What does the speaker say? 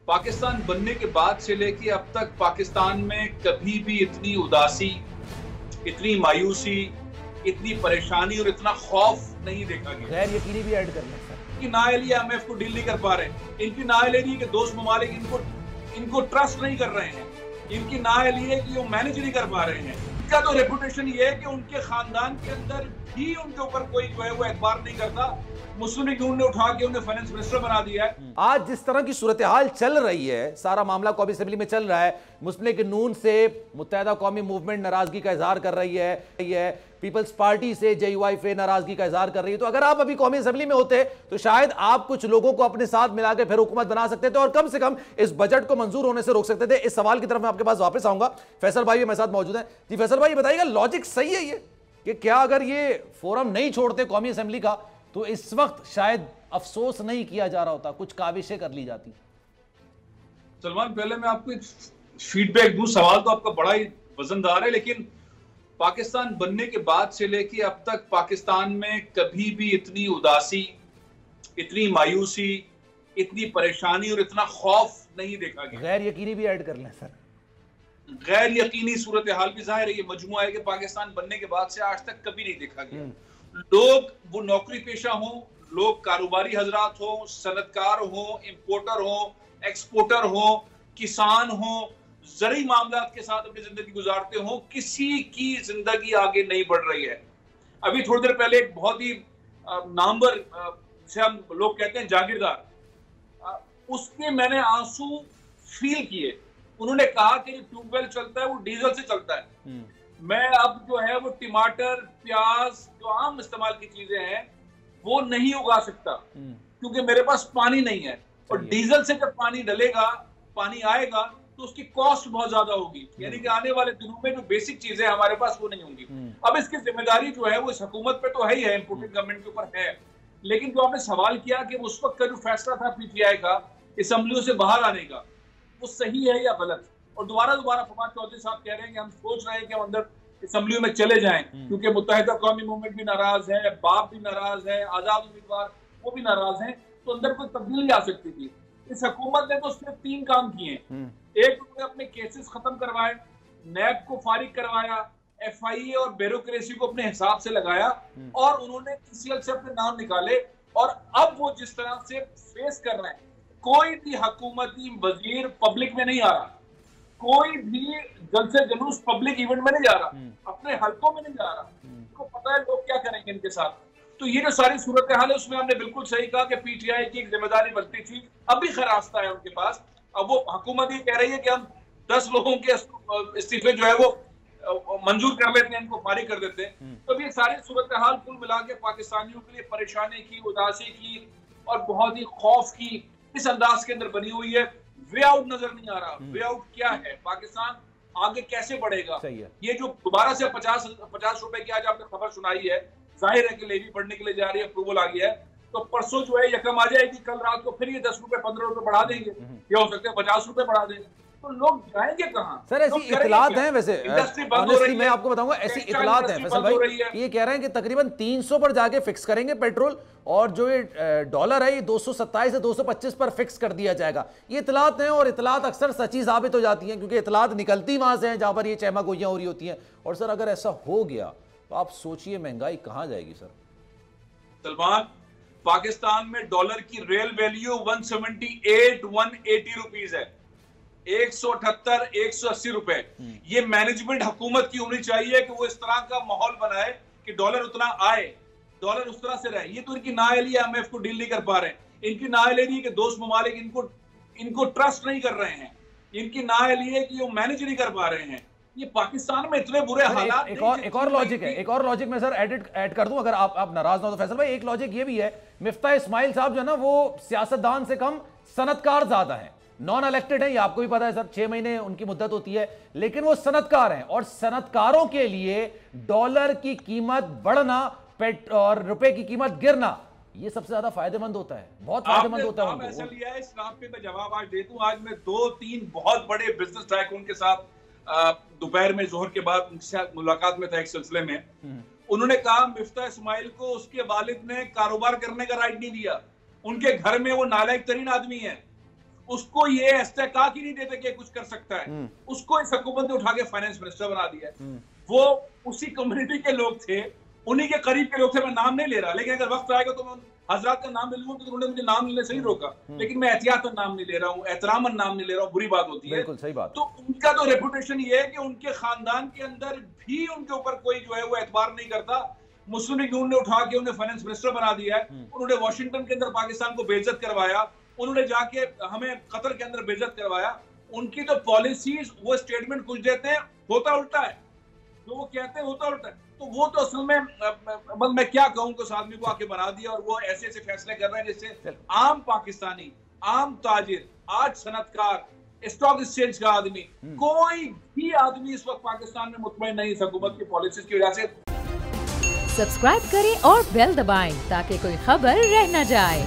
पाकिस्तान बनने के बाद से लेके अब तक पाकिस्तान में कभी भी इतनी उदासी, इतनी मायूसी, इतनी परेशानी और इतना खौफ नहीं देखा गया। गैर यकीनी भी ऐड करना सर। इनकी नाअहली IMF को डील नहीं कर पा रहे, इनकी नाअहली के दोस्त ममालिक इनको ट्रस्ट नहीं कर रहे हैं, इनकी नाअहली है कि वो मैनेज नहीं कर पा रहे हैं। इनका तो रेपुटेशन ये है कि उनके खानदान के अंदर भी उनके ऊपर कोई जो है वो एतबार नहीं करता। मुस्लिम लीग ने उठा के उन्हें फाइनेंस मिनिस्टर बना दिया है। आज जिस तरह की सूरत हाल चल रही है, सारा मामला कौमी असेंबली में चल रहा है, मुस्लिम लीग नून से मुत्तहिदा कौमी मूवमेंट नाराजगी का इजहार कर रही है, पीपल्स पार्टी से JUIF नाराजगी का इजहार कर रही है। तो अगर आप अभी कौमी असेंबली में होते तो शायद आप कुछ लोगों को अपने साथ मिला के फिर हुकूमत बना सकते थे और कम से कम इस बजट को मंजूर होने से रोक सकते थे। इस सवाल की तरफ मैं आपके पास वापस आऊंगा। फैसल भाई भी मेरे साथ मौजूद हैं। जी फैसल भाई, बताइएगा लॉजिक सही है ये कि क्या अगर ये फोरम नहीं छोड़ते कौमी असेंबली का तो इस वक्त शायद अफसोस नहीं किया जा रहा होता, कुछ काविशें कर ली जाती? सलमान, पहले मैं आपको एक फीडबैक दूं। सवाल तो आपका बड़ा ही वजनदार है, लेकिन पाकिस्तान बनने के बाद से लेके अब तक पाकिस्तान में कभी भी इतनी उदासी, इतनी मायूसी, इतनी परेशानी और इतना खौफ नहीं देखा गया। गैर यकीनी भी ऐड कर लें सर। गैर यकीनी सूरत हाल भी जाहिर है, ये मजमुआ है कि पाकिस्तान बनने के बाद से आज तक कभी नहीं देखा गया। लोग वो नौकरी पेशा हो, लोग कारोबारी हजरात हो, सनतकार हो, इंपोर्टर हो, एक्सपोर्टर हो, किसान हो, ज़रूरी मामलात के साथ अपनी जिंदगी गुजारते हो, किसी की जिंदगी आगे नहीं बढ़ रही है। अभी थोड़ी देर पहले एक बहुत ही नामवर से हम लोग कहते हैं जागीरदार, उसके मैंने आंसू फील किए। उन्होंने कहा कि ट्यूबवेल चलता है वो डीजल से चलता है, मैं अब जो है वो टमाटर, प्याज, जो आम इस्तेमाल की चीजें हैं वो नहीं उगा सकता क्योंकि मेरे पास पानी नहीं है। और डीजल से जब पानी डलेगा, पानी आएगा तो उसकी कॉस्ट बहुत ज्यादा होगी, यानी कि आने वाले दिनों में जो बेसिक चीजें हमारे पास वो नहीं होंगी। अब इसकी जिम्मेदारी जो है वो इस हुकूमत पे तो है ही है, इंपोर्टेड गवर्नमेंट के ऊपर है। लेकिन जो आपने सवाल किया कि उस वक्त का जो फैसला था PTI का असेंबलियों से बाहर आने का, वो सही है या गलत? और दोबारा फवाद चौधरी साहब कह रहे हैं कि हम सोच रहे हैं कि हम अंदर असेंबलियों में चले जाएं क्योंकि मुत्तहिदा कौमी मूवमेंट भी नाराज है, बाप भी नाराज है, आजाद उम्मीदवार वो भी नाराज हैं, तो अंदर कोई तब्दीली आ सकती थी। इस हुकूमत ने तो सिर्फ 3 काम किए। एक, उन्होंने अपने केसेस खत्म करवाए, नैब को फारिग करवाया, FIA और ब्यूरोक्रेसी को अपने हिसाब से लगाया और उन्होंने TCL से अपने नाम निकाले। और अब वो जिस तरह से फेस कर रहे हैं, कोई भी हुकूमती वजीर पब्लिक में नहीं आ रहा, कोई भी जलसे जुलूस पब्लिक इवेंट में नहीं जा रहा, अपने हलकों में नहीं जा रहा। उनको पता है लोग क्या करेंगे इनके साथ। तो ये जो सारी सूरत हाल है उसमें हमने बिल्कुल सही कहा कि PTI की एक जिम्मेदारी बनती थी, अब भी खरास्ता है उनके पास। अब वो हुकूमत ये कह रही है कि हम 10 लोगों के इस्तीफे जो है वो मंजूर कर लेते हैं, इनको फारिग कर देते हैं। तो ये सारी सूरत हाल कुल मिला के पाकिस्तानियों के लिए परेशानी की, उदासी की और बहुत ही खौफ की इस अंदाज के अंदर बनी हुई है। वे आउट नजर नहीं आ रहा। वे आउट क्या है? पाकिस्तान आगे कैसे बढ़ेगा? ये जो दोबारा से 50 रुपए की आज आपने खबर सुनाई है, जाहिर है कि लेवी बढ़ने के लिए जा रही है, अप्रूवल आ गया है, तो परसों जो है यकम आ जाएगी, कल रात को फिर ये 10 रुपए 15 रुपए बढ़ा देंगे, ये हो सकता है 50 रुपए बढ़ा देंगे। तो लोग जाएंगे कहाँ? सर ऐसी इतलात हैं, वैसे ऑनेस्टली मैं आपको बताऊंगा, ऐसी इतलात हैं फैसल भाई, ये कह रहे हैं कि तकरीबन 300 पर जाके फिक्स करेंगे पेट्रोल और जो ये डॉलर है ये 227 से 225 पर फिक्स कर दिया जाएगा। ये इतलात हैं और इतलात अक्सर सच्ची साबित हो जाती हैं क्योंकि इतलात निकलती वहां से हैं जहां पर ये चहमा गोइयां हो रही होती हैं। और सर अगर ऐसा हो गया तो आप सोचिए महंगाई कहां जाएगी सर। सलमान, पाकिस्तान में डॉलर की रियल वैल्यू 178-180 रुपीज है, 178 180 रुपए। ये मैनेजमेंट हुकूमत की होनी चाहिए कि वो इस तरह का माहौल बनाए कि डॉलर उतना आए, डॉलर उस तरह से रहे। ये तो इनकी नाअहली IMF को डील नहीं कर पा रहे, इनकी नाअहली के दोस्त ममालिक इनको ट्रस्ट नहीं कर रहे हैं, इनकी नाअहली है कि वो मैनेज नहीं कर पा रहे हैं। ये पाकिस्तान में इतने बुरे हालात। एक और लॉजिक है, एक और लॉजिक में सर ऐड कर दूं अगर आप नाराज ना हो तो फैसल भाई। एक लॉजिक ये भी है, मिफ्ता इस्माइल साहब जो है ना वो सियासतदान से कम सनतकार ज्यादा है, नॉन इलेक्टेड है, ये आपको भी पता है सर, 6 महीने उनकी मुद्दत होती है, लेकिन वो सनतकार हैं और सनतकारों के लिए डॉलर की कीमत बढ़ना और रुपए की कीमत गिरना ये सबसे ज्यादा फायदेमंद होता है, बहुत फायदेमंद होता है उनको। ऐसा लिया है इस नाम पे मैं जवाब आज दे दूं। आज मैं 2-3 बहुत बड़े बिजनेस टाइकून के साथ दोपहर में जोहर के बाद उनके साथ मुलाकात में था एक सिलसिले में। उन्होंने कहा मिफ्ता इस्माइल को उसके वालिद ने कारोबार करने का राइट नहीं दिया, उनके घर में वो नालायक तरीन आदमी है, उसको ये इस्तेकाक ही नहीं देते कि कुछ कर सकता है, उसको इस हुकूमत ने उठा के फाइनेंस मिनिस्टर बना दिया है। वो उसी कम्युनिटी के लोग थे, उन्हीं के करीब के लोग थे, मैं नाम नहीं ले रहा, लेकिन अगर वक्त आएगा तो मैं हजरात का नाम ले लूंगा, तो उन्होंने मुझे नाम लेने से ही रोका, लेकिन मैं एहतियातन नाम नहीं ले रहा हूँ, एहतरामन नाम नहीं ले रहा हूँ, बुरी बात होती है। बिल्कुल सही बात। तो उनका तो रेपुटेशन ये है कि उनके खानदान के अंदर भी उनके ऊपर कोई जो है वो एतबार नहीं करता। मुस्लिम लीग नून ने उठा के उन्हें फाइनेंस मिनिस्टर बना दिया है, उन्होंने वाशिंगटन के अंदर पाकिस्तान को बेइज्जत करवाया, उन्होंने जाके हमें कतर के अंदर बेइज्जत करवाया। उनकी तो पॉलिसीज, वो स्टेटमेंट कुछ देते हैं, होता उल्टा है, जो वो कहते हैं होता उल्टा है। तो वो तो असल में बस मैं क्या कहूं कि उस आदमी को आके बना दिया, और वो ऐसे ऐसे फैसले कर रहे हैं जिससे आम पाकिस्तानी, आम ताजिर, आज सनतकार, स्टॉक एक्सचेंज का आदमी, कोई भी आदमी इस वक्त पाकिस्तान में मुतमईन नहीं इस हुकूमत की पॉलिसीज की वजह से। सब्सक्राइब करें और बेल दबाएं ताकि कोई खबर रह न जाए।